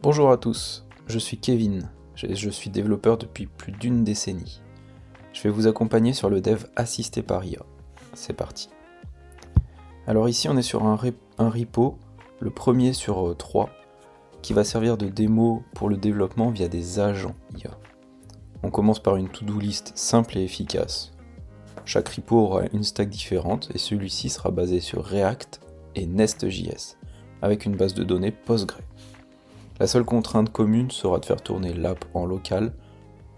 Bonjour à tous, je suis Kevin, je suis développeur depuis plus d'une décennie. Je vais vous accompagner sur le dev assisté par IA. C'est parti. Alors ici on est sur un repo, le premier sur 3, qui va servir de démo pour le développement via des agents IA. On commence par une to-do list simple et efficace. Chaque repo aura une stack différente et celui-ci sera basé sur React et Nest.js, avec une base de données Postgre. La seule contrainte commune sera de faire tourner l'app en local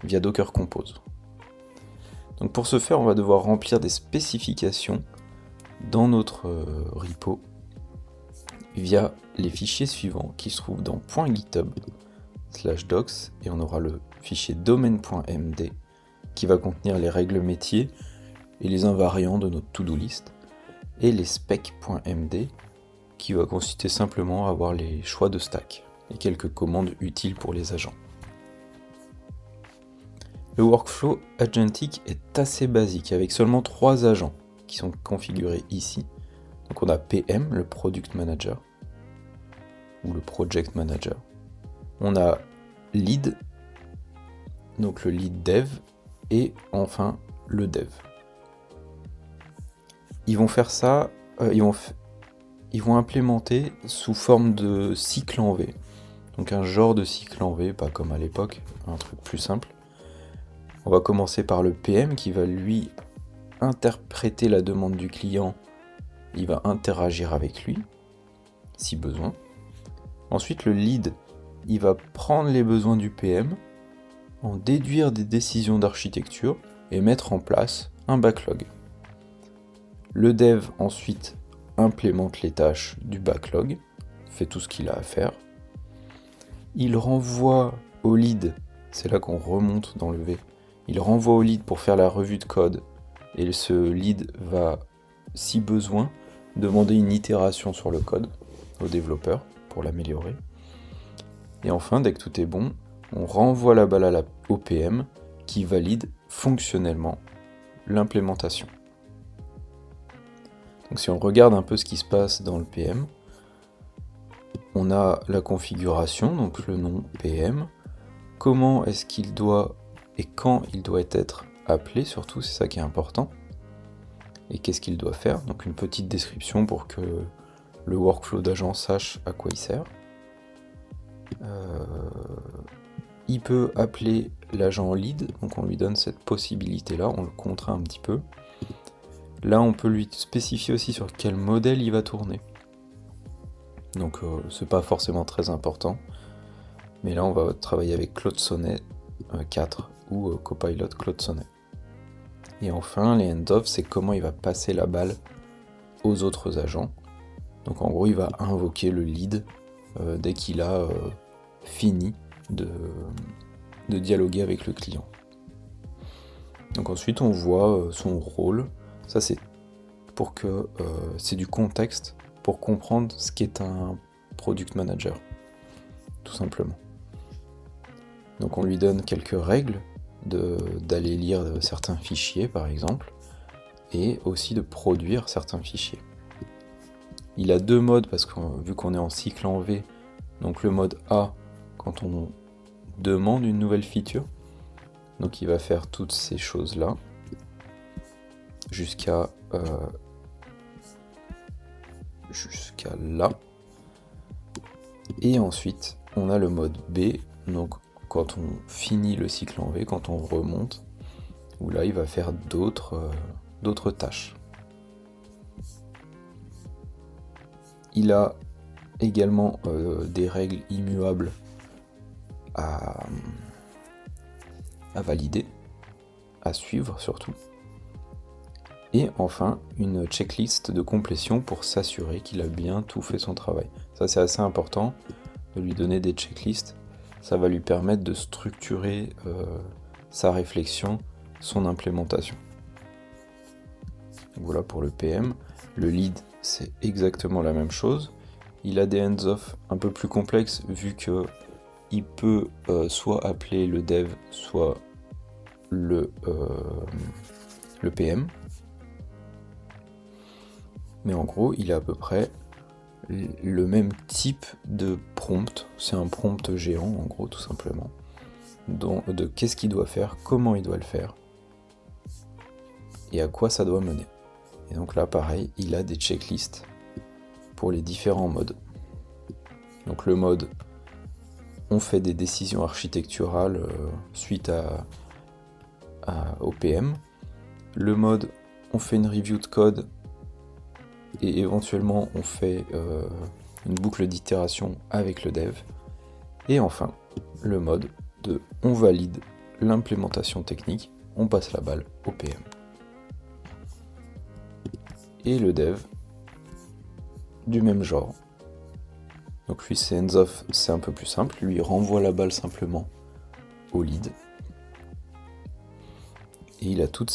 via Docker Compose. Donc pour ce faire, on va devoir remplir des spécifications dans notre repo via les fichiers suivants qui se trouvent dans .github/docs et on aura le fichier domain.md qui va contenir les règles métiers et les invariants de notre to-do list et les spec.md qui va consister simplement à avoir les choix de stack et quelques commandes utiles pour les agents. Le workflow agentic est assez basique avec seulement 3 agents qui sont configurés ici. Donc on a PM, le Product Manager, ou le Project Manager. On a Lead, donc le Lead Dev, et enfin le Dev. Ils vont faire ça, ils vont implémenter sous forme de cycle en V. Donc un genre de cycle en V, pas comme à l'époque, un truc plus simple. On va commencer par le PM qui va lui interpréter la demande du client, il va interagir avec lui, si besoin. Ensuite le lead, il va prendre les besoins du PM, en déduire des décisions d'architecture et mettre en place un backlog. Le dev ensuite implémente les tâches du backlog, fait tout ce qu'il a à faire. Il renvoie au lead, c'est là qu'on remonte dans le V, il renvoie au lead pour faire la revue de code et ce lead va, si besoin, demander une itération sur le code au développeur pour l'améliorer. Et enfin, dès que tout est bon, on renvoie la balle au PM qui valide fonctionnellement l'implémentation. Donc si on regarde un peu ce qui se passe dans le PM, on a la configuration, donc le nom PM, comment est-ce qu'il doit et quand il doit être appelé, surtout c'est ça qui est important, et qu'est-ce qu'il doit faire, donc une petite description pour que le workflow d'agent sache à quoi il sert. Il peut appeler l'agent lead, donc on lui donne cette possibilité-là, on le contraint un petit peu. Là on peut lui spécifier aussi sur quel modèle il va tourner. Donc c'est pas forcément très important, mais là on va travailler avec Claude Sonnet 4 ou Copilot Claude Sonnet. Et enfin les hands-off, c'est comment il va passer la balle aux autres agents. Donc en gros il va invoquer le lead dès qu'il a fini de dialoguer avec le client. Donc ensuite on voit son rôle, ça c'est pour que c'est du contexte pour comprendre ce qu'est un product manager, tout simplement. Donc on lui donne quelques règles d'aller lire certains fichiers par exemple, et aussi de produire certains fichiers. Il a 2 modes parce que vu qu'on est en cycle en V, donc le mode A quand on demande une nouvelle feature, donc il va faire toutes ces choses là jusqu'à là. Et ensuite on a le mode B, donc quand on finit le cycle en V, quand on remonte, où là il va faire d'autres tâches. Il a également des règles immuables à valider, à suivre surtout. Et enfin, une checklist de complétion pour s'assurer qu'il a bien tout fait son travail. Ça c'est assez important, de lui donner des checklists. Ça va lui permettre de structurer sa réflexion, son implémentation. Donc voilà pour le PM. Le lead, c'est exactement la même chose. Il a des hands-off un peu plus complexes vu que il peut soit appeler le dev, soit le PM. Mais en gros, il a à peu près le même type de prompt, c'est un prompt géant en gros tout simplement, de qu'est-ce qu'il doit faire, comment il doit le faire, et à quoi ça doit mener. Et donc là pareil, il a des checklists pour les différents modes. Donc le mode, on fait des décisions architecturales suite au PM. Le mode, on fait une review de code et éventuellement on fait une boucle d'itération avec le dev. Et enfin, le mode de on valide l'implémentation technique, on passe la balle au PM. Et le dev, du même genre. Donc lui c'est hands-off, c'est un peu plus simple, lui il renvoie la balle simplement au lead. Et il a tout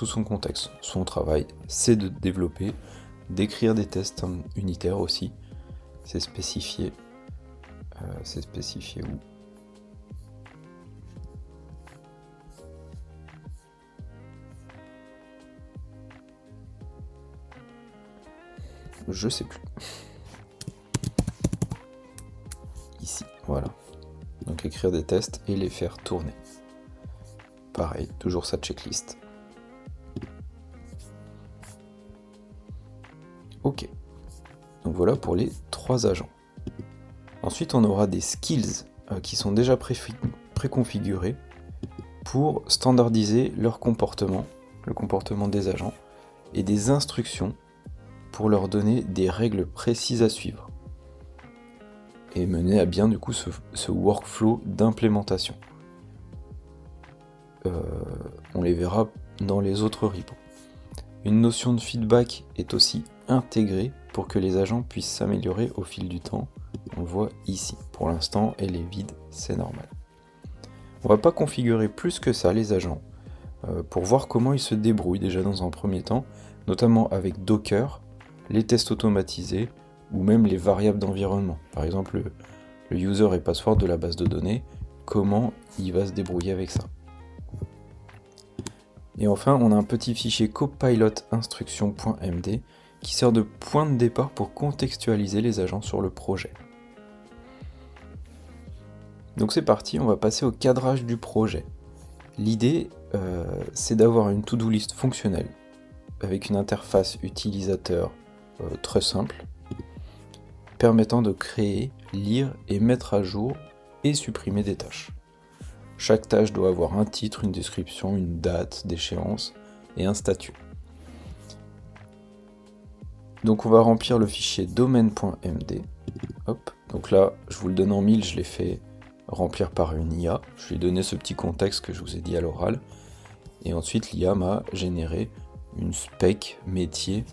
son contexte. Son travail, c'est de développer, d'écrire des tests unitaires aussi. C'est spécifié. Où? Je sais plus. Ici, voilà. Donc écrire des tests et les faire tourner. Pareil, toujours sa checklist. Ok. Donc voilà pour les 3 agents. Ensuite, on aura des skills qui sont déjà préconfigurés pour standardiser leur comportement, le comportement des agents, et des instructions pour leur donner des règles précises à suivre. Et mener à bien du coup ce workflow d'implémentation. On les verra dans les autres repos. Une notion de feedback est aussi intégrée pour que les agents puissent s'améliorer au fil du temps. On le voit ici. Pour l'instant, elle est vide, c'est normal. On va pas configurer plus que ça les agents pour voir comment ils se débrouillent déjà dans un premier temps, notamment avec Docker, les tests automatisés ou même les variables d'environnement. Par exemple, le user et password de la base de données, comment il va se débrouiller avec ça. Et enfin, on a un petit fichier copilot instruction.md qui sert de point de départ pour contextualiser les agents sur le projet. Donc c'est parti, on va passer au cadrage du projet. L'idée, c'est d'avoir une to-do list fonctionnelle avec une interface utilisateur très simple, permettant de créer, lire et mettre à jour et supprimer des tâches. Chaque tâche doit avoir un titre, une description, une date d'échéance et un statut. Donc on va remplir le fichier domaine.md. Hop. Donc là, je vous le donne en 1000, je l'ai fait remplir par une IA. Je lui ai donné ce petit contexte que je vous ai dit à l'oral. Et ensuite, l'IA m'a généré une spec métier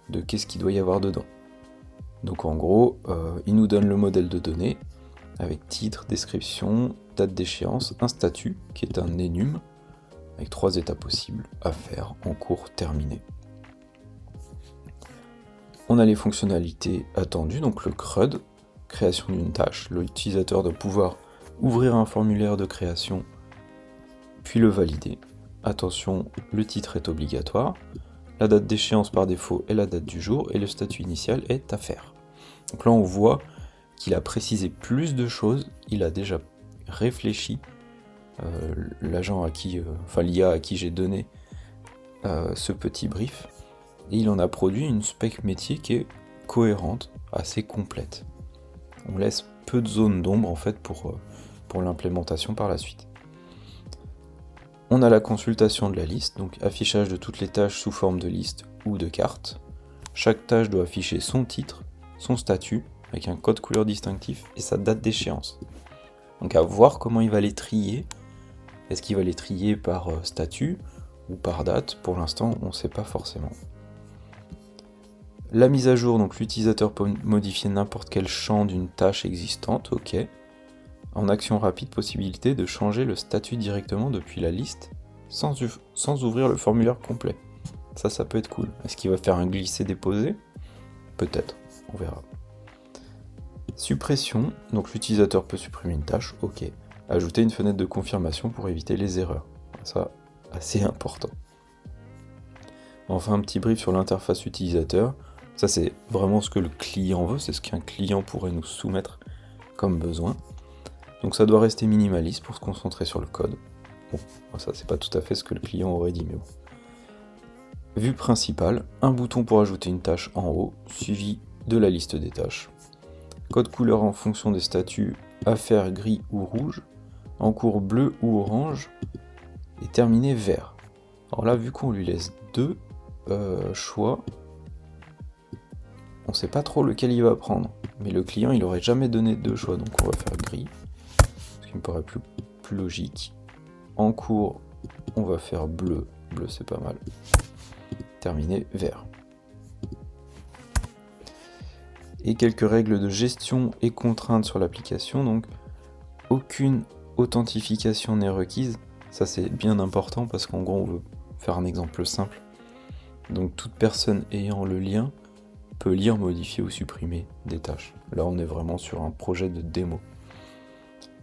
de qu'est-ce qu'il doit y avoir dedans. Donc en gros, il nous donne le modèle de données avec titre, description, date d'échéance, un statut qui est un enum avec 3 états possibles à faire en cours terminé. On a les fonctionnalités attendues, donc le CRUD, création d'une tâche. L'utilisateur doit pouvoir ouvrir un formulaire de création, puis le valider. Attention, le titre est obligatoire. La date d'échéance par défaut est la date du jour et le statut initial est à faire. Donc là on voit qu'il a précisé plus de choses, il a déjà réfléchi, l'agent à qui, l'IA à qui j'ai donné ce petit brief, et il en a produit une spec métier qui est cohérente, assez complète. On laisse peu de zones d'ombre en fait pour l'implémentation par la suite. On a la consultation de la liste, donc affichage de toutes les tâches sous forme de liste ou de carte. Chaque tâche doit afficher son titre, son statut, avec un code couleur distinctif et sa date d'échéance. Donc à voir comment il va les trier. Est-ce qu'il va les trier par statut ou par date? Pour l'instant, on ne sait pas forcément. La mise à jour, donc l'utilisateur peut modifier n'importe quel champ d'une tâche existante, ok. En action rapide, possibilité de changer le statut directement depuis la liste sans ouvrir le formulaire complet. Ça peut être cool. Est-ce qu'il va faire un glisser-déposer? Peut-être, on verra. Suppression, donc l'utilisateur peut supprimer une tâche, ok. Ajouter une fenêtre de confirmation pour éviter les erreurs. Ça, assez important. Enfin, un petit brief sur l'interface utilisateur. Ça c'est vraiment ce que le client veut, c'est ce qu'un client pourrait nous soumettre comme besoin. Donc ça doit rester minimaliste pour se concentrer sur le code. Bon, ça c'est pas tout à fait ce que le client aurait dit, mais bon. Vue principale, un bouton pour ajouter une tâche en haut, suivi de la liste des tâches. Code couleur en fonction des statuts, affaires gris ou rouge, en cours bleu ou orange, et terminé vert. Alors là, vu qu'on lui laisse deux choix, on sait pas trop lequel il va prendre. Mais le client, il aurait jamais donné deux choix, donc on va faire gris, ce qui me paraît plus logique. En cours, on va faire bleu, bleu c'est pas mal. Terminé vert. Et quelques règles de gestion et contraintes sur l'application, donc aucune authentification n'est requise. Ça c'est bien important parce qu'en gros on veut faire un exemple simple. Donc toute personne ayant le lien peut lire, modifier ou supprimer des tâches. Là on est vraiment sur un projet de démo.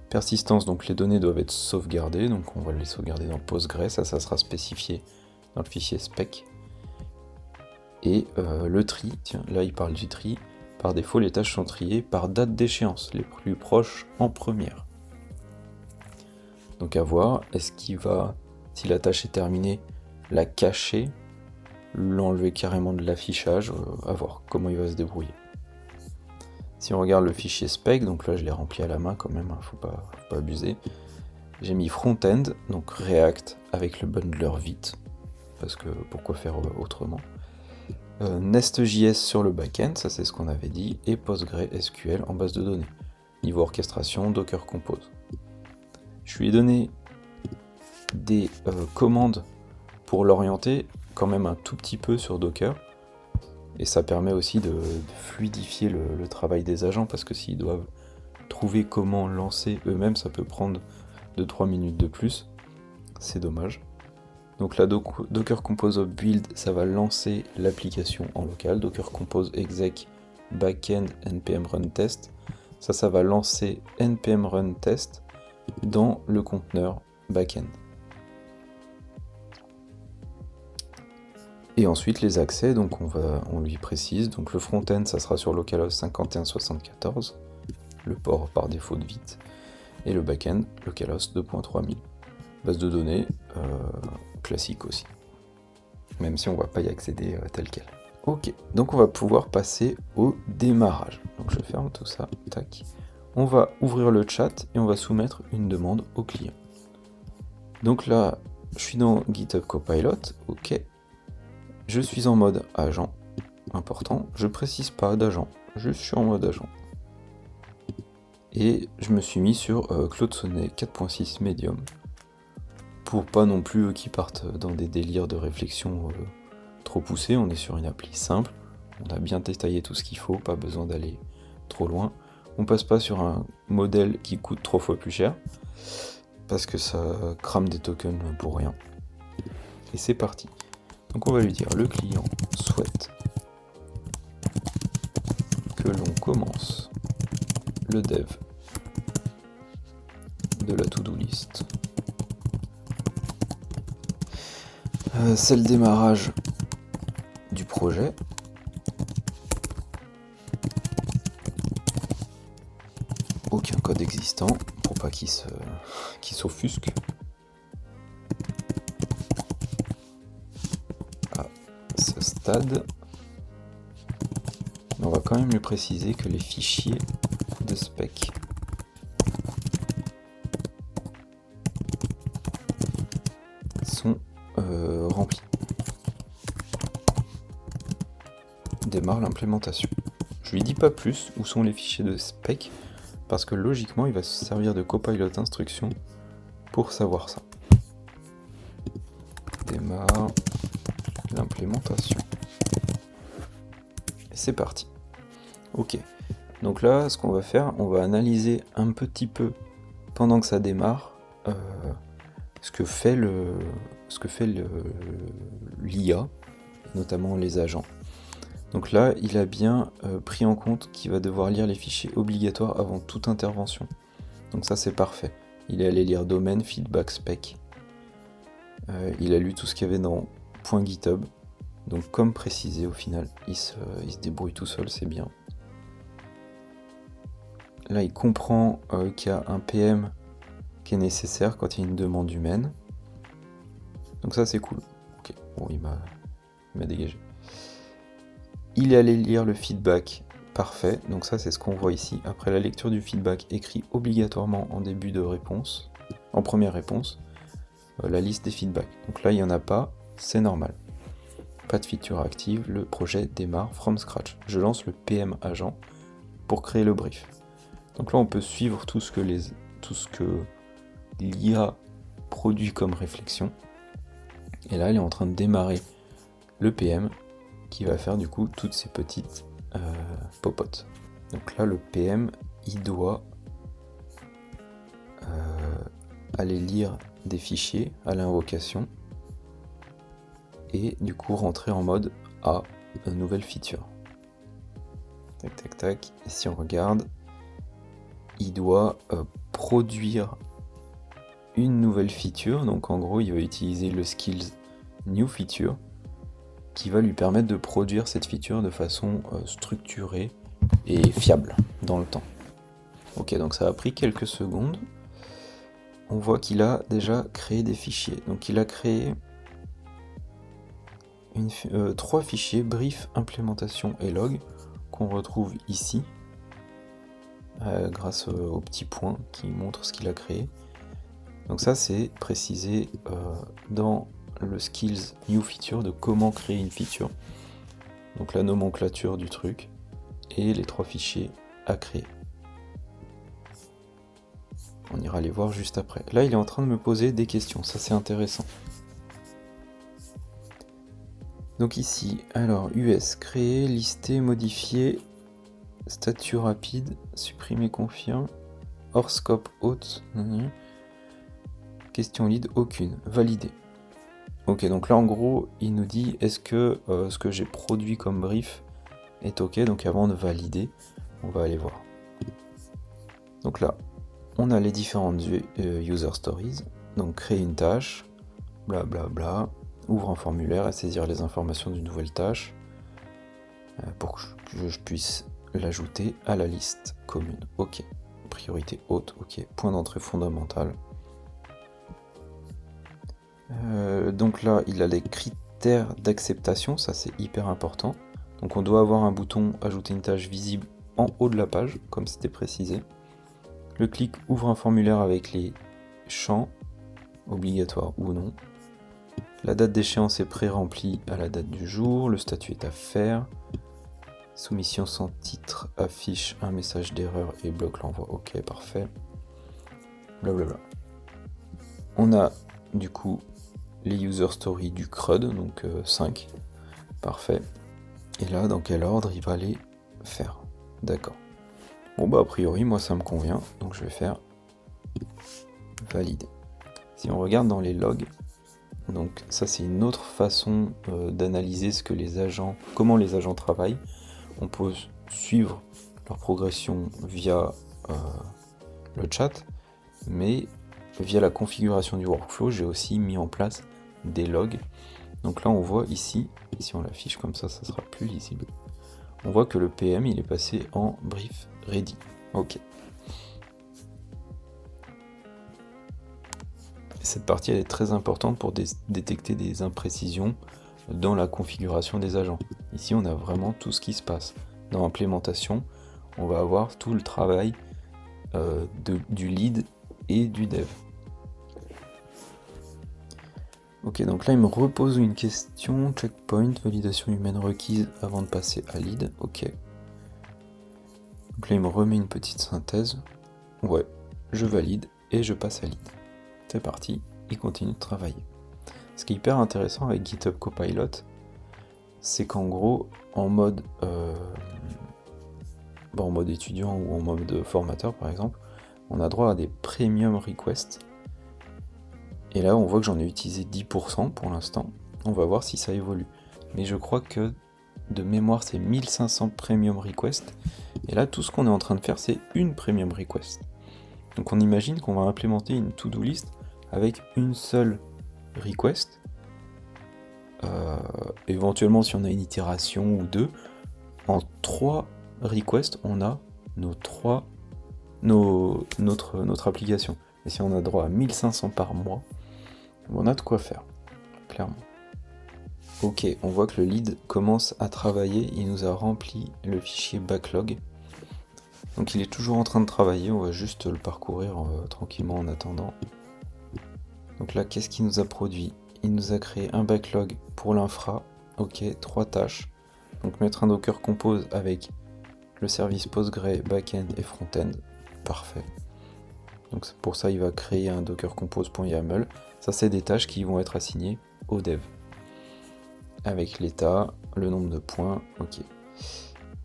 Persistance, donc les données doivent être sauvegardées, donc on va les sauvegarder dans Postgre, ça sera spécifié dans le fichier spec. Et le tri, tiens là il parle du tri, par défaut les tâches sont triées par date d'échéance, les plus proches en première. Donc à voir, est-ce qu'il va, si la tâche est terminée, la cacher, l'enlever carrément de l'affichage, à voir comment il va se débrouiller. Si on regarde le fichier spec, donc là je l'ai rempli à la main quand même, faut pas abuser. J'ai mis front-end, donc React avec le bundler vite, parce que pourquoi faire autrement. Nest.js sur le back-end, ça c'est ce qu'on avait dit, et PostgreSQL en base de données. Niveau orchestration, Docker Compose. Je lui ai donné des commandes pour l'orienter quand même un tout petit peu sur Docker, et ça permet aussi de fluidifier le travail des agents, parce que s'ils doivent trouver comment lancer eux-mêmes, ça peut prendre 2-3 minutes de plus, c'est dommage. Donc la Docker Compose build, ça va lancer l'application en local. Docker Compose exec backend npm run test, ça va lancer npm run test dans le conteneur backend. Et ensuite les accès, donc on lui précise, donc le front-end ça sera sur localhost 5174, le port par défaut de vite, et le back-end localhost 2.3000. Base de données classique aussi, même si on va pas y accéder tel quel. Ok, donc on va pouvoir passer au démarrage. Donc je ferme tout ça, tac. On va ouvrir le chat et on va soumettre une demande au client. Donc là, je suis dans GitHub Copilot, ok. Je suis en mode agent, important. Je précise pas d'agent, je suis en mode agent. Et je me suis mis sur Claude Sonnet 4.6 Medium, pour pas non plus qu'ils partent dans des délires de réflexion trop poussés. On est sur une appli simple, on a bien détaillé tout ce qu'il faut, pas besoin d'aller trop loin. On passe pas sur un modèle qui coûte 3 fois plus cher, parce que ça crame des tokens pour rien. Et c'est parti. Donc on va lui dire, le client souhaite que l'on commence le dev de la to-do list. C'est le démarrage du projet. Aucun code existant pour pas qu'il s'offusque. À ce stade, on va quand même lui préciser que les fichiers de spec sont remplis. Démarre l'implémentation. Je lui dis pas plus où sont les fichiers de spec, parce que logiquement il va se servir de copilot instruction pour savoir ça. Démarre l'implémentation. Et c'est parti. Ok. Donc là, ce qu'on va faire, on va analyser un petit peu pendant que ça démarre ce que fait l'IA, notamment les agents. Donc là, il a bien pris en compte qu'il va devoir lire les fichiers obligatoires avant toute intervention. Donc ça, c'est parfait. Il est allé lire domaine, feedback, spec. Il a lu tout ce qu'il y avait dans .github. Donc comme précisé, au final, il se débrouille tout seul, c'est bien. Là, il comprend qu'il y a un PM qui est nécessaire quand il y a une demande humaine. Donc ça, c'est cool. Ok, bon, il m'a dégagé. Il est allé lire le feedback. Parfait, donc ça c'est ce qu'on voit ici. Après la lecture du feedback, écrit obligatoirement en début de réponse, en première réponse, la liste des feedbacks. Donc là il n'y en a pas, c'est normal. Pas de feature active, le projet démarre from scratch. Je lance le PM agent pour créer le brief. Donc là on peut suivre tout ce que l'IA produit comme réflexion. Et là il est en train de démarrer le PM qui va faire du coup toutes ces petites popote. Donc là le PM il doit aller lire des fichiers à l'invocation et du coup rentrer en mode à une nouvelle feature. Tac tac tac, et si on regarde, il doit produire une nouvelle feature, donc en gros il va utiliser le skills new feature qui va lui permettre de produire cette feature de façon structurée et fiable dans le temps. Ok, donc ça a pris quelques secondes. On voit qu'il a déjà créé des fichiers. Donc il a créé 3 fichiers, brief, implémentation et log, qu'on retrouve ici, grâce au petit point qui montre ce qu'il a créé. Donc ça c'est précisé dans le skills new feature de comment créer une feature. Donc la nomenclature du truc et les 3 fichiers à créer. On ira les voir juste après. Là, il est en train de me poser des questions, ça c'est intéressant. Donc ici, alors US, créer, lister, modifier, statut rapide, supprimer, confirme, hors scope haute, question lead, aucune, valider. Ok, donc là en gros, il nous dit est-ce que ce que j'ai produit comme brief est ok. Donc avant de valider, on va aller voir. Donc là, on a les différentes user stories. Donc créer une tâche, blablabla, bla bla, ouvre un formulaire et saisir les informations d'une nouvelle tâche pour que je puisse l'ajouter à la liste commune. Ok. Priorité haute, ok. Point d'entrée fondamental. Donc là, il a les critères d'acceptation, ça c'est hyper important. Donc on doit avoir un bouton ajouter une tâche visible en haut de la page, comme c'était précisé. Le clic ouvre un formulaire avec les champs, obligatoires ou non. La date d'échéance est pré-remplie à la date du jour, le statut est à faire. Soumission sans titre affiche un message d'erreur et bloque l'envoi, ok, parfait. Blablabla. On a du coup les user stories du CRUD, donc 5, parfait. Et là, dans quel ordre il va les faire? D'accord. Bon bah a priori, moi ça me convient, donc je vais faire valider. Si on regarde dans les logs, donc ça c'est une autre façon d'analyser ce que les agents, comment les agents travaillent. On peut suivre leur progression via le chat, mais via la configuration du workflow, j'ai aussi mis en place des logs. Donc là on voit ici, si on l'affiche comme ça, ça sera plus lisible. On voit que le PM il est passé en brief ready. Ok. Cette partie elle est très importante pour détecter des imprécisions dans la configuration des agents. Ici on a vraiment tout ce qui se passe. Dans l'implémentation, on va avoir tout le travail du lead et du dev. Ok, donc là il me repose une question, checkpoint, validation humaine requise avant de passer à lead, ok. Donc là il me remet une petite synthèse, ouais, je valide et je passe à lead. C'est parti, il continue de travailler. Ce qui est hyper intéressant avec GitHub Copilot, c'est qu'en gros, en mode étudiant ou en mode formateur par exemple, on a droit à des premium requests. Et là, on voit que j'en ai utilisé 10% pour l'instant. On va voir si ça évolue. Mais je crois que de mémoire, c'est 1500 premium requests. Et là, tout ce qu'on est en train de faire, c'est une premium request. Donc on imagine qu'on va implémenter une to-do list avec une seule request. éventuellement si on a une itération ou deux, en 3 requests, on a notre application. Et si on a droit à 1500 par mois, on a de quoi faire, clairement. Ok, on voit que le lead commence à travailler, il nous a rempli le fichier backlog. Donc il est toujours en train de travailler, on va juste le parcourir tranquillement en attendant. Donc là, qu'est-ce qu'il nous a produit? Il nous a créé un backlog pour l'infra, ok, 3 tâches. Donc mettre un Docker Compose avec le service Postgre, backend et frontend, parfait. Donc pour ça, il va créer un Docker Compose.yaml. Ça, c'est des tâches qui vont être assignées au dev. Avec l'état, le nombre de points, ok.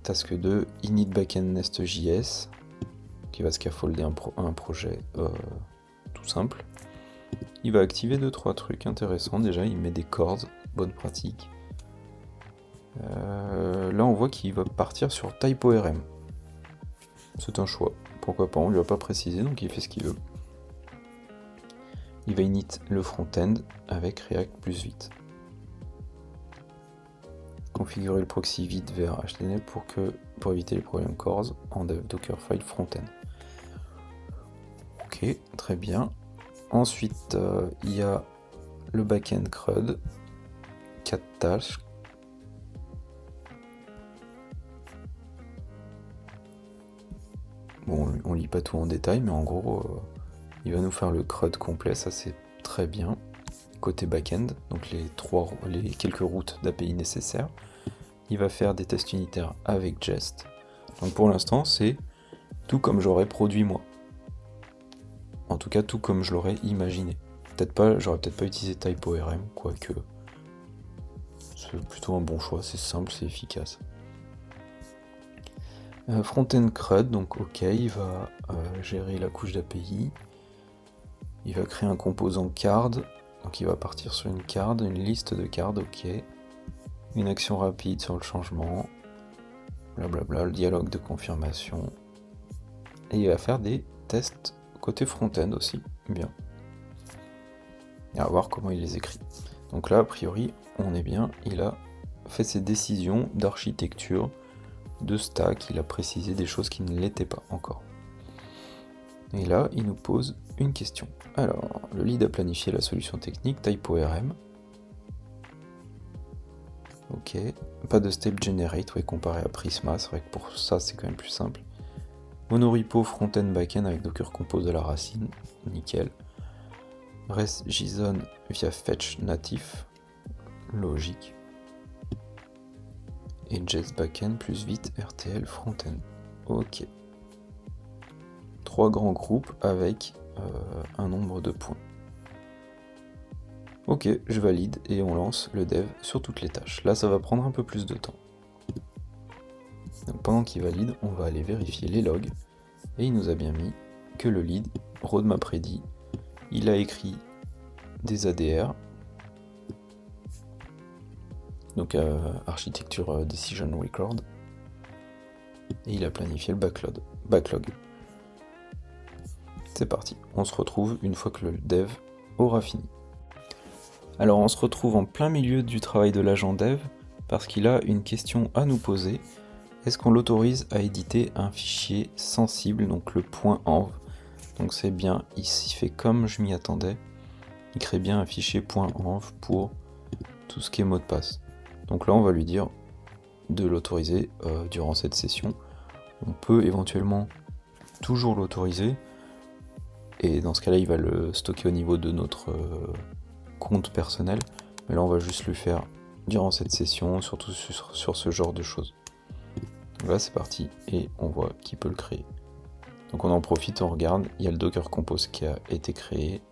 Task 2, init backend nest.js, qui va scaffolder un projet tout simple. Il va activer 2-3 trucs intéressants. Déjà, il met des cords, bonne pratique. Là, on voit qu'il va partir sur TypeORM. C'est un choix. Pourquoi pas, on lui a pas précisé, donc il fait ce qu'il veut. Il va init le front-end avec React plus vite. Configurer le proxy vite vers HTML pour éviter les problèmes CORS en dev Dockerfile front-end. Ok, très bien. Ensuite, il y a le backend CRUD, 4 tâches. Bon, on lit pas tout en détail, mais en gros, il va nous faire le CRUD complet, ça c'est très bien. Côté backend, donc les quelques routes d'API nécessaires. Il va faire des tests unitaires avec Jest. Donc pour l'instant, c'est tout comme j'aurais produit moi. En tout cas, tout comme je l'aurais imaginé. J'aurais peut-être pas utilisé TypeORM, quoique c'est plutôt un bon choix, c'est simple, c'est efficace. Front-end CRUD, donc ok, il va gérer la couche d'API. Il va créer un composant card, donc il va partir sur une card, une liste de cards, ok. Une action rapide sur le changement, blablabla, le dialogue de confirmation. Et il va faire des tests côté front-end aussi, bien. Et à voir comment il les écrit. Donc là, a priori, on est bien, il a fait ses décisions d'architecture, de stack, il a précisé des choses qui ne l'étaient pas encore. Et là, il nous pose une question. Alors, le lead a planifié la solution technique, TypeORM. Ok, pas de step generate, ouais, comparé à Prisma, c'est vrai que pour ça c'est quand même plus simple. Monorepo front-end backend avec Docker Compose de la racine, nickel. REST JSON via fetch natif, logique. Et Jest backend plus vite RTL front-end, ok. 3 grands groupes avec un nombre de points. Ok, je valide et on lance le dev sur toutes les tâches. Là, ça va prendre un peu plus de temps. Donc, pendant qu'il valide, on va aller vérifier les logs. Et il nous a bien mis que le lead, roadmap ready, il a écrit des ADR. Donc, architecture decision record. Et il a planifié le backlog. C'est parti, on se retrouve une fois que le dev aura fini. Alors on se retrouve en plein milieu du travail de l'agent dev parce qu'il a une question à nous poser. Est-ce qu'on l'autorise à éditer un fichier sensible, donc le .env? Donc c'est bien, il fait comme je m'y attendais. Il crée bien un fichier .env pour tout ce qui est mot de passe. Donc là on va lui dire de l'autoriser durant cette session. On peut éventuellement toujours l'autoriser. Et dans ce cas-là, il va le stocker au niveau de notre compte personnel. Mais là, on va juste le faire durant cette session, surtout sur ce genre de choses. Là, c'est parti, et on voit qu'il peut le créer. Donc on en profite, on regarde, il y a le Docker Compose qui a été créé.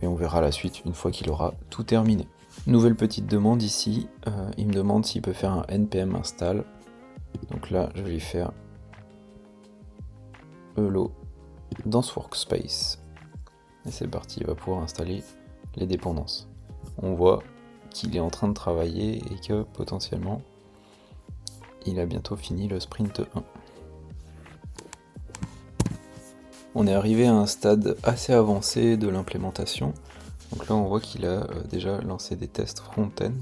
Et on verra la suite une fois qu'il aura tout terminé. Nouvelle petite demande ici, il me demande s'il peut faire un npm install. Donc là, je vais lui faire hello dans ce workspace. Et c'est parti, il va pouvoir installer les dépendances. On voit qu'il est en train de travailler et que potentiellement il a bientôt fini le sprint 1. On est arrivé à un stade assez avancé de l'implémentation. Donc là on voit qu'il a déjà lancé des tests front-end.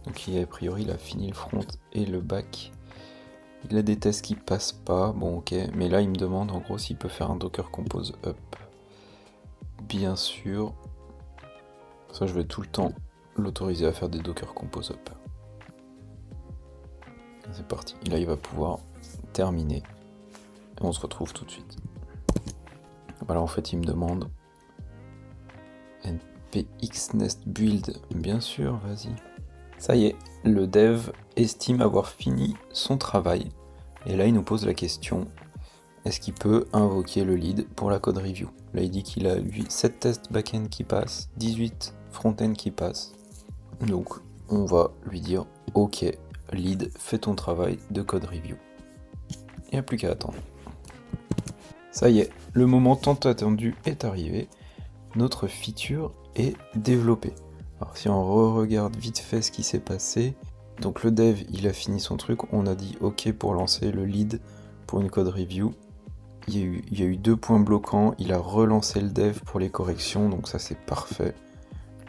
Donc a priori il a fini le front et le back. Il a des tests qui passent pas, bon ok, mais là il me demande en gros s'il peut faire un Docker Compose Up. Bien sûr, ça je vais tout le temps l'autoriser à faire des Docker Compose Up. C'est parti, là il va pouvoir terminer. Et on se retrouve tout de suite. Voilà, en fait il me demande npx nest build, bien sûr, vas-y. Ça y est, le dev estime avoir fini son travail. Et là, il nous pose la question, est-ce qu'il peut invoquer le lead pour la code review? Là, il dit qu'il a 7 tests back-end qui passent, 18 front-end qui passent. Donc, on va lui dire, ok, lead, fais ton travail de code review. Il n'y a plus qu'à attendre. Ça y est, le moment tant attendu est arrivé. Notre feature est développée. Alors si on regarde vite fait ce qui s'est passé, donc le dev il a fini son truc, on a dit ok pour lancer le lead pour une code review. Il y a eu 2 points bloquants, il a relancé le dev pour les corrections, donc ça c'est parfait.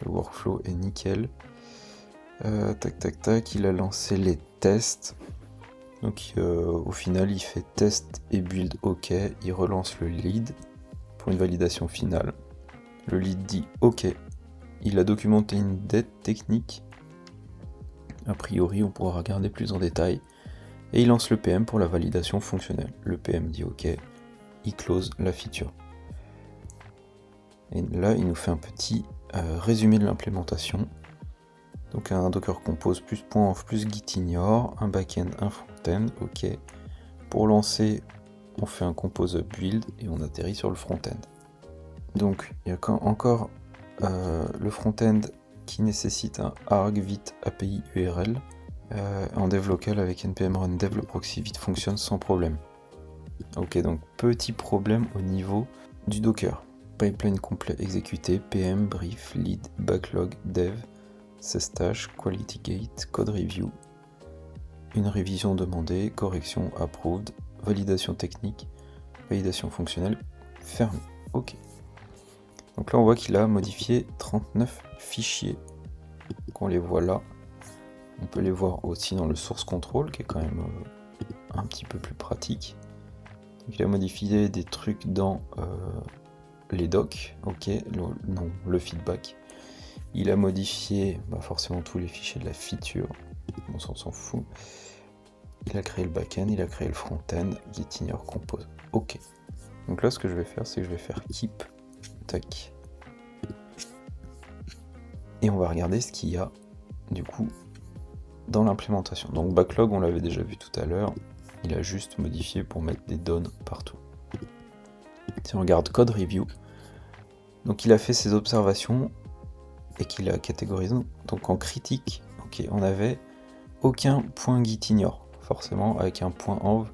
Le workflow est nickel. Tac tac tac, il a lancé les tests. Donc au final il fait test et build ok, il relance le lead pour une validation finale. Le lead dit ok, il a documenté une dette technique, a priori on pourra regarder plus en détail, et il lance le PM pour la validation fonctionnelle. Le PM dit ok, il close la feature. Et là il nous fait un petit résumé de l'implémentation. Donc un Docker Compose plus .env plus gitignore, un backend, un front-end, ok. Pour lancer, on fait un compose build et on atterrit sur le front-end. Donc il y a encore le front-end qui nécessite un argvit API URL. En dev local avec npm run dev, le proxy vite fonctionne sans problème. Ok, donc petit problème au niveau du Docker. Pipeline complet exécuté, PM, brief, lead, backlog, dev, sestash, quality gate, code review, une révision demandée, correction approved, validation technique, validation fonctionnelle, fermé. Ok. Donc là on voit qu'il a modifié 39 fichiers. Donc on les voit là. On peut les voir aussi dans le source control qui est quand même un petit peu plus pratique. Donc il a modifié des trucs dans les docs, ok, le feedback. Il a modifié forcément tous les fichiers de la feature, on s'en fout. Il a créé le backend, il a créé le front-end, gitignore compose. Ok. Donc là ce que je vais faire, c'est que je vais faire keep, tac. Et on va regarder ce qu'il y a du coup dans l'implémentation. Donc backlog, on l'avait déjà vu tout à l'heure, il a juste modifié pour mettre des donnes partout. Si on regarde code review, donc il a fait ses observations et qu'il a catégorisé donc en critique. Ok, on avait aucun point gitignore, forcément avec un point env,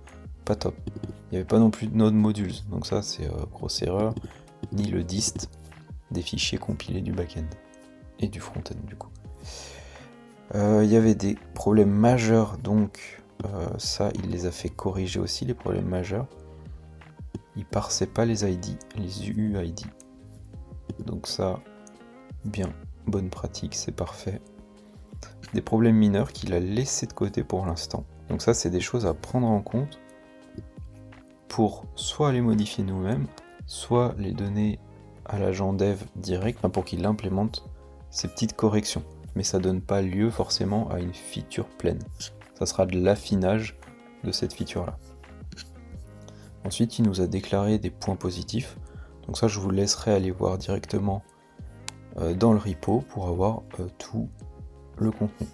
pas top. Il n'y avait pas non plus de node modules, donc ça c'est grosse erreur, ni le dist des fichiers compilés du backend et du front-end du coup. Il y avait des problèmes majeurs, donc ça il les a fait corriger aussi, les problèmes majeurs. Il parsait pas les ID, les UUID. Donc ça, bien, bonne pratique, c'est parfait. Des problèmes mineurs qu'il a laissés de côté pour l'instant. Donc ça, c'est des choses à prendre en compte pour soit les modifier nous-mêmes, soit les donner à l'agent dev direct pour qu'il implémente ces petites corrections. Mais ça donne pas lieu forcément à une feature pleine. Ça sera de l'affinage de cette feature-là. Ensuite, il nous a déclaré des points positifs. Donc ça, je vous laisserai aller voir directement dans le repo pour avoir tout le contenu.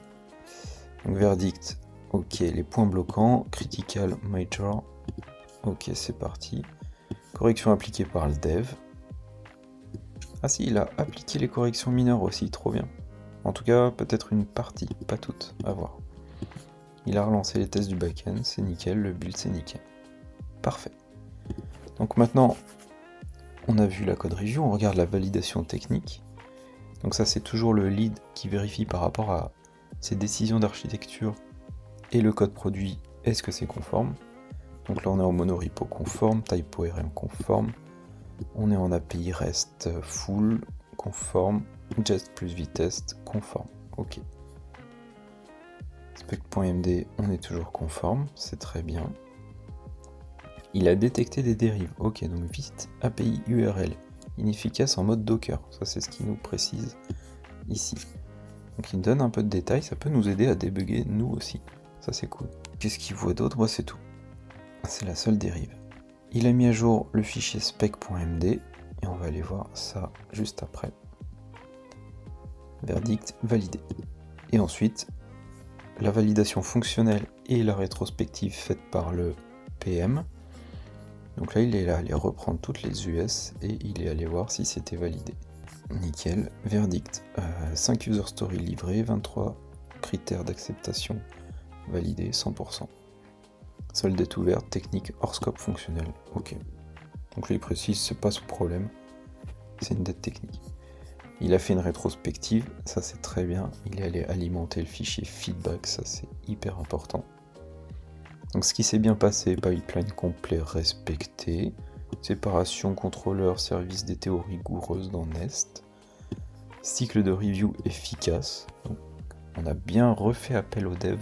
Donc verdict, ok, les points bloquants, critical, major, ok, c'est parti. Correction appliquée par le dev. Ah si, il a appliqué les corrections mineures aussi, trop bien. En tout cas, peut-être une partie, pas toutes, à voir. Il a relancé les tests du backend, c'est nickel, le build c'est nickel. Parfait. Donc maintenant, on a vu la code review, on regarde la validation technique. Donc ça c'est toujours le lead qui vérifie par rapport à ses décisions d'architecture et le code produit, est-ce que c'est conforme. Donc là on est en monorepo conforme, type ORM conforme, on est en API REST full, conforme, jest plus vitest, conforme, ok. Spec.md, on est toujours conforme, c'est très bien. Il a détecté des dérives, ok, donc vite API URL, inefficace en mode Docker, ça c'est ce qu'il nous précise ici. Donc il donne un peu de détails, ça peut nous aider à débugger nous aussi, ça c'est cool. Qu'est-ce qu'il voit d'autre? Moi c'est tout, c'est la seule dérive. Il a mis à jour le fichier spec.md, et on va aller voir ça juste après. Verdict validé. Et ensuite, la validation fonctionnelle et la rétrospective faite par le PM. Donc là, il est allé reprendre toutes les US et il est allé voir si c'était validé. Nickel. Verdict. 5 user stories livrées, 23 critères d'acceptation validés, 100%. Seule dette ouverte, technique hors scope fonctionnel. Ok. Donc là, il précise, c'est pas ce problème. C'est une dette technique. Il a fait une rétrospective, ça c'est très bien. Il est allé alimenter le fichier feedback, ça c'est hyper important. Donc ce qui s'est bien passé, pipeline complet respecté, séparation contrôleur, service des théories rigoureuses dans Nest, cycle de review efficace. Donc, on a bien refait appel au dev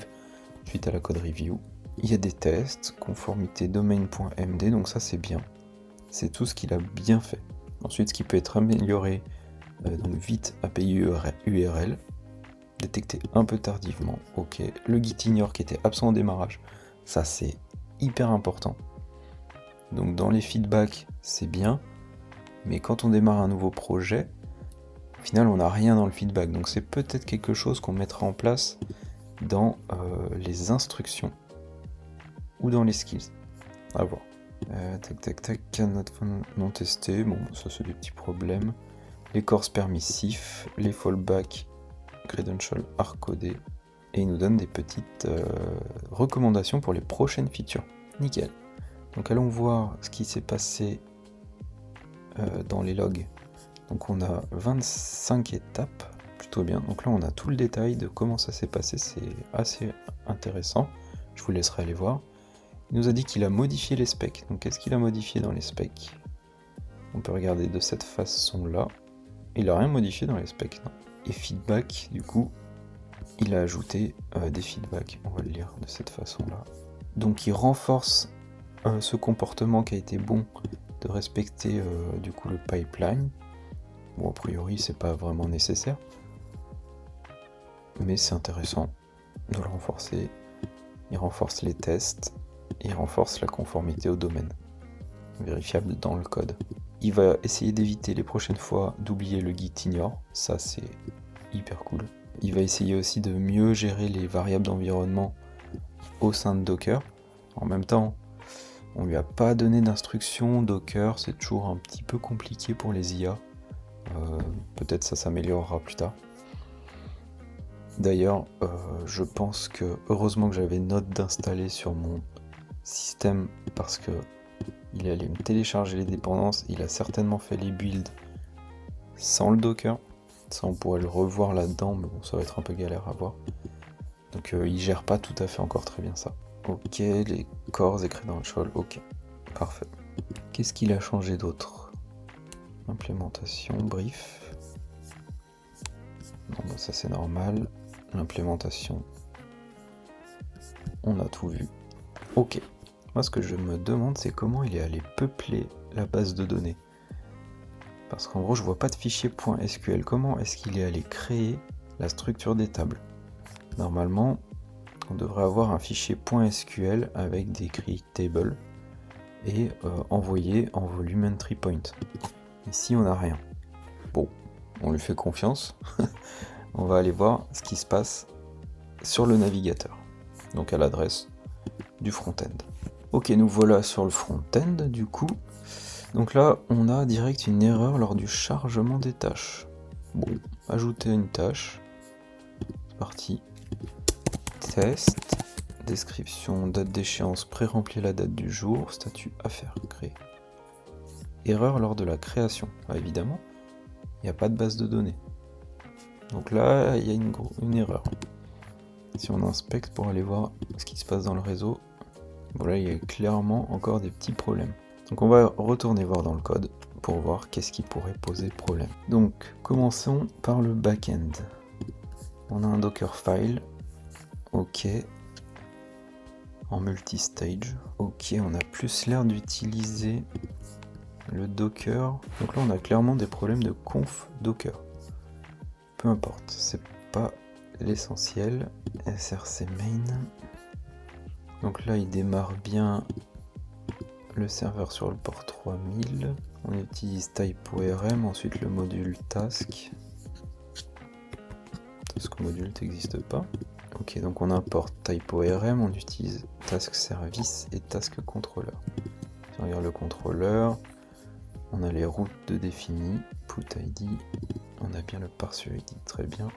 suite à la code review. Il y a des tests, conformité domain.md, donc ça c'est bien. C'est tout ce qu'il a bien fait. Ensuite, ce qui peut être amélioré, donc vite API URL, détecté un peu tardivement, ok. Le git ignore qui était absent au démarrage, ça c'est hyper important. Donc dans les feedbacks, c'est bien, mais quand on démarre un nouveau projet, au final on n'a rien dans le feedback, donc c'est peut-être quelque chose qu'on mettra en place dans les instructions ou dans les skills. À voir. Tac, non testé, bon ça c'est des petits problèmes. Les courses permissifs, les fallbacks, credentials hardcodés, et il nous donne des petites recommandations pour les prochaines features. Nickel. Donc allons voir ce qui s'est passé dans les logs. Donc on a 25 étapes, plutôt bien. Donc là on a tout le détail de comment ça s'est passé, c'est assez intéressant. Je vous laisserai aller voir. Il nous a dit qu'il a modifié les specs. Donc qu'est-ce qu'il a modifié dans les specs? On peut regarder de cette façon-là. Il n'a rien modifié dans les specs, non. Et feedback, du coup, il a ajouté des feedbacks. On va le lire de cette façon-là. Donc il renforce ce comportement qui a été bon de respecter du coup le pipeline. Bon, a priori, c'est pas vraiment nécessaire. Mais c'est intéressant de le renforcer. Il renforce les tests. Et renforce la conformité au domaine, vérifiable dans le code. Il va essayer d'éviter les prochaines fois d'oublier le git ignore, ça c'est hyper cool. Il va essayer aussi de mieux gérer les variables d'environnement au sein de Docker. En même temps, on lui a pas donné d'instruction Docker, c'est toujours un petit peu compliqué pour les IA. Peut-être ça s'améliorera plus tard. D'ailleurs, je pense que heureusement que j'avais Node d'installer sur mon système parce que il allait me télécharger les dépendances, il a certainement fait les builds sans le Docker, ça on pourrait le revoir là-dedans, mais bon ça va être un peu galère à voir. Donc il gère pas tout à fait encore très bien ça. Ok, les cores et credentials, ok, parfait. Qu'est-ce qu'il a changé d'autre? Implémentation, brief. Non, bah ça c'est normal. L'implémentation, on a tout vu. Ok. Moi, ce que je me demande, c'est comment il est allé peupler la base de données. Parce qu'en gros, je vois pas de fichier .sql. Comment est-ce qu'il est allé créer la structure des tables? Normalement, on devrait avoir un fichier .sql avec des grilles table et envoyé en volume entry point. Ici, on n'a rien. Bon, on lui fait confiance. On va aller voir ce qui se passe sur le navigateur. Donc à l'adresse du front-end. Ok, nous voilà sur le front-end du coup. Donc là, on a direct une erreur lors du chargement des tâches. Bon, ajouter une tâche. C'est parti. Test. Description, date d'échéance, pré-remplir la date du jour, statut affaire créer. Erreur lors de la création. Bah, évidemment, il n'y a pas de base de données. Donc là, il y a une erreur. Si on inspecte pour aller voir ce qui se passe dans le réseau, bon là il y a clairement encore des petits problèmes. Donc on va retourner voir dans le code pour voir qu'est-ce qui pourrait poser problème. Donc commençons par le back-end. On a un Dockerfile, ok, en multistage, ok, on a plus l'air d'utiliser le Docker. Donc là on a clairement des problèmes de conf Docker. Peu importe, c'est pas l'essentiel. src main. Donc là il démarre bien le serveur sur le port 3000. On utilise typeorm, ensuite le module task. Task module n'existe pas. Ok, donc on importe typeorm, on utilise task service et task controller. Si on regarde le contrôleur, on a les routes de défini, put id, on a bien le parse id, très bien.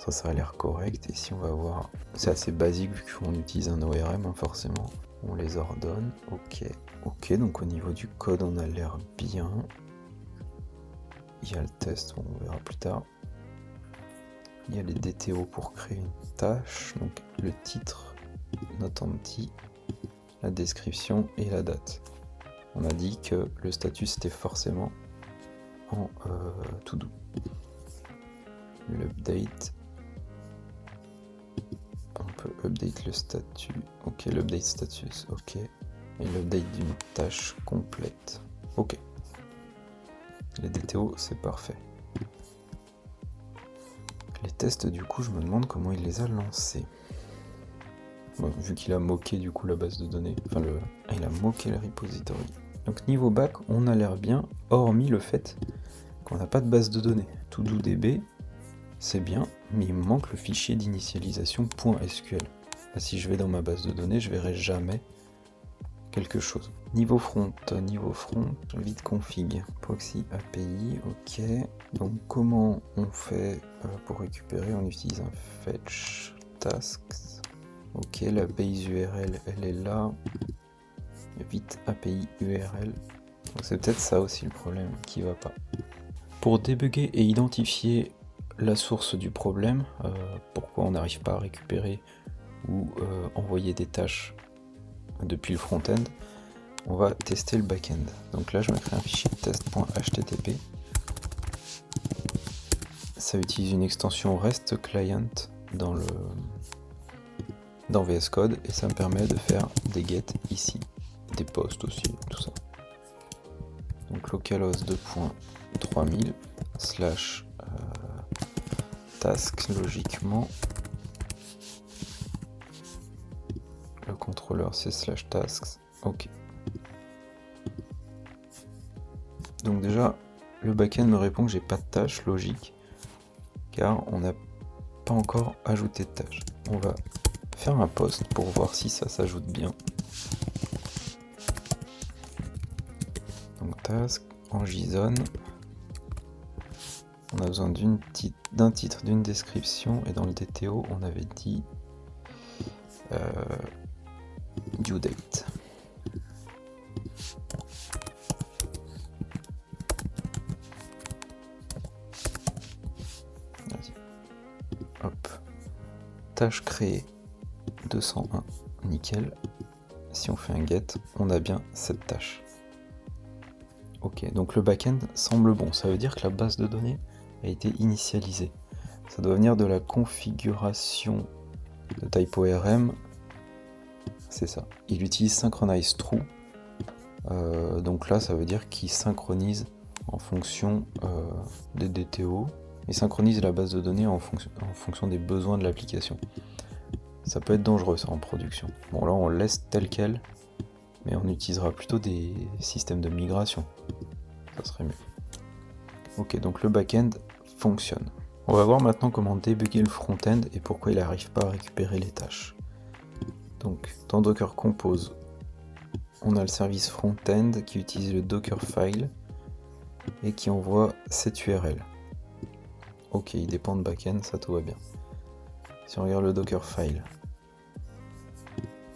Ça a l'air correct, et si on va voir, c'est assez basique vu qu'on utilise un ORM, hein, forcément. On les ordonne, ok. Ok, donc au niveau du code, on a l'air bien. Il y a le test, on verra plus tard. Il y a les DTO pour créer une tâche, donc le titre, not empty, la description et la date. On a dit que le statut c'était forcément en to do. L'update, on peut update le statut, ok, l'update status, ok, et l'update d'une tâche complète, ok. Les DTO c'est parfait. Les tests, du coup, je me demande comment il les a lancés. Bon, vu qu'il a moqué du coup la base de données, enfin il a moqué le repository. Donc niveau back, on a l'air bien, hormis le fait qu'on n'a pas de base de données. ToDoDB, c'est bien, mais il me manque le fichier d'initialisation .sql. Là, si je vais dans ma base de données, je verrai jamais quelque chose. Niveau front, vite config, proxy API, ok. Donc comment on fait pour récupérer? On utilise un fetch tasks. Ok, la base URL, elle est là. Vite API URL. Donc c'est peut-être ça aussi le problème qui va pas. Pour débugger et identifier la source du problème, pourquoi on n'arrive pas à récupérer ou envoyer des tâches depuis le front-end, on va tester le back-end. Donc là je me crée un fichier test.htp. Ça utilise une extension REST Client dans VS Code et ça me permet de faire des get ici, des posts aussi, tout ça. Donc localhost 2.3000 slash task logiquement. Le contrôleur c'est slash tasks, ok. Donc déjà, le backend me répond que j'ai pas de tâche logique, car on n'a pas encore ajouté de tâche. On va faire un post pour voir si ça s'ajoute bien. Donc task en JSON. On a besoin d'un titre, d'une description, et dans le DTO, on avait dit due date. Hop. Tâche créée 201, nickel. Si on fait un get, on a bien cette tâche. Ok, donc le backend semble bon. Ça veut dire que la base de données a été initialisée. Ça doit venir de la configuration de typeorm. C'est ça. Il utilise synchronize true. Donc là, ça veut dire qu'il synchronise en fonction des DTO. Il synchronise la base de données en fonction des besoins de l'application. Ça peut être dangereux ça en production. Bon là on laisse tel quel, mais on utilisera plutôt des systèmes de migration. Ça serait mieux. Ok, donc le back-end fonctionne. On va voir maintenant comment débugger le front-end et pourquoi il n'arrive pas à récupérer les tâches. Donc dans Docker Compose, on a le service front-end qui utilise le Dockerfile et qui envoie cette URL. Ok, il dépend de back-end, ça tout va bien. Si on regarde le Dockerfile,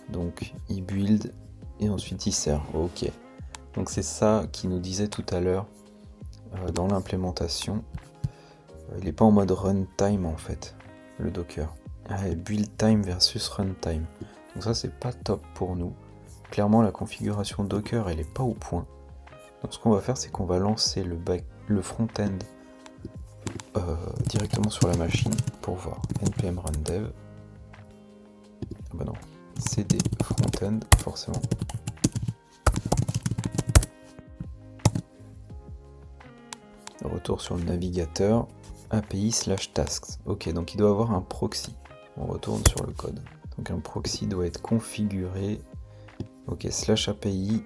donc il build et ensuite il sert. Ok, donc c'est ça qui nous disait tout à l'heure dans l'implémentation. Il n'est pas en mode runtime en fait, le Docker. Build time versus runtime. Donc ça c'est pas top pour nous. Clairement la configuration Docker elle est pas au point. Donc ce qu'on va faire, c'est qu'on va lancer le front-end directement sur la machine pour voir npm run dev. Ah bah non, cd front-end forcément. Retour sur le navigateur, API/tasks. Ok, donc il doit avoir un proxy. On retourne sur le code. Donc un proxy doit être configuré. Ok, /API,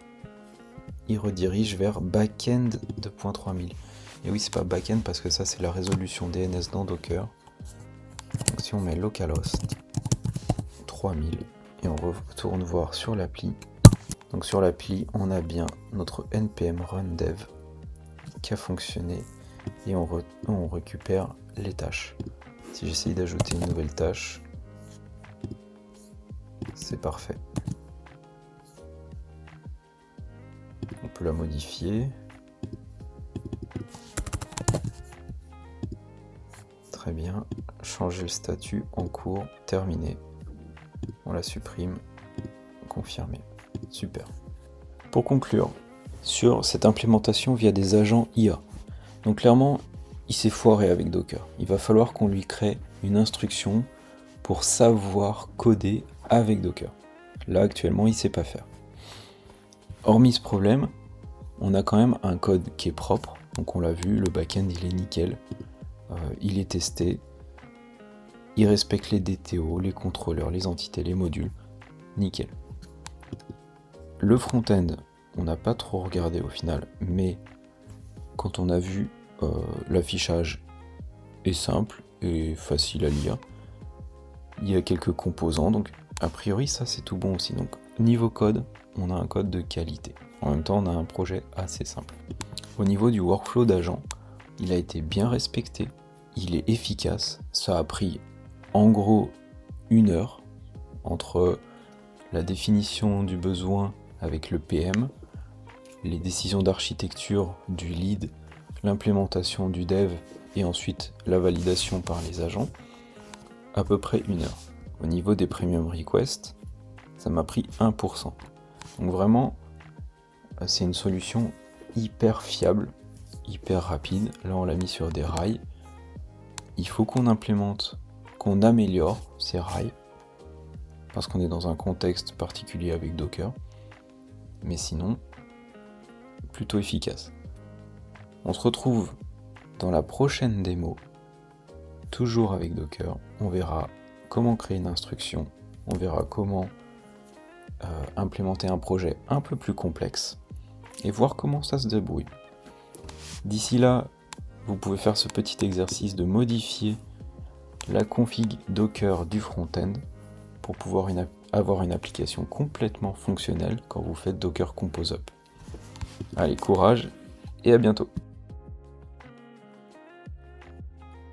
il redirige vers backend de .3000. Et oui, c'est pas backend parce que ça c'est la résolution DNS dans Docker. Donc si on met localhost 3000 et on retourne voir sur l'appli. Donc sur l'appli, on a bien notre npm run dev qui a fonctionné et on récupère les tâches. Si j'essaye d'ajouter une nouvelle tâche, c'est parfait. On peut la modifier. Très bien. Changer le statut en cours, terminé. On la supprime, confirmer. Super. Pour conclure sur cette implémentation via des agents IA. Donc clairement, il s'est foiré avec Docker. Il va falloir qu'on lui crée une instruction pour savoir coder avec Docker. Là, actuellement, il ne sait pas faire. Hormis ce problème, on a quand même un code qui est propre. Donc on l'a vu, le backend, il est nickel. Il est testé. Il respecte les DTO, les contrôleurs, les entités, les modules. Nickel. Le front-end, on n'a pas trop regardé au final, mais quand on a vu, l'affichage est simple et facile à lire. Il y a quelques composants, donc a priori ça c'est tout bon aussi. Donc niveau code, on a un code de qualité. En même temps, on a un projet assez simple. Au niveau du workflow d'agent, il a été bien respecté, il est efficace. Ça a pris en gros 1 heure entre la définition du besoin avec le PM, les décisions d'architecture du lead, l'implémentation du dev et ensuite la validation par les agents, à peu près 1 heure. Au niveau des premium requests, ça m'a pris 1%. Donc vraiment, c'est une solution hyper fiable, hyper rapide. Là, on l'a mis sur des rails. Il faut qu'on implémente, qu'on améliore ces rails, parce qu'on est dans un contexte particulier avec Docker. Mais sinon, plutôt efficace. On se retrouve dans la prochaine démo, toujours avec Docker. On verra comment créer une instruction, on verra comment implémenter un projet un peu plus complexe et voir comment ça se débrouille. D'ici là, vous pouvez faire ce petit exercice de modifier la config Docker du front-end pour pouvoir avoir une application complètement fonctionnelle quand vous faites Docker Compose Up. Allez, courage et à bientôt.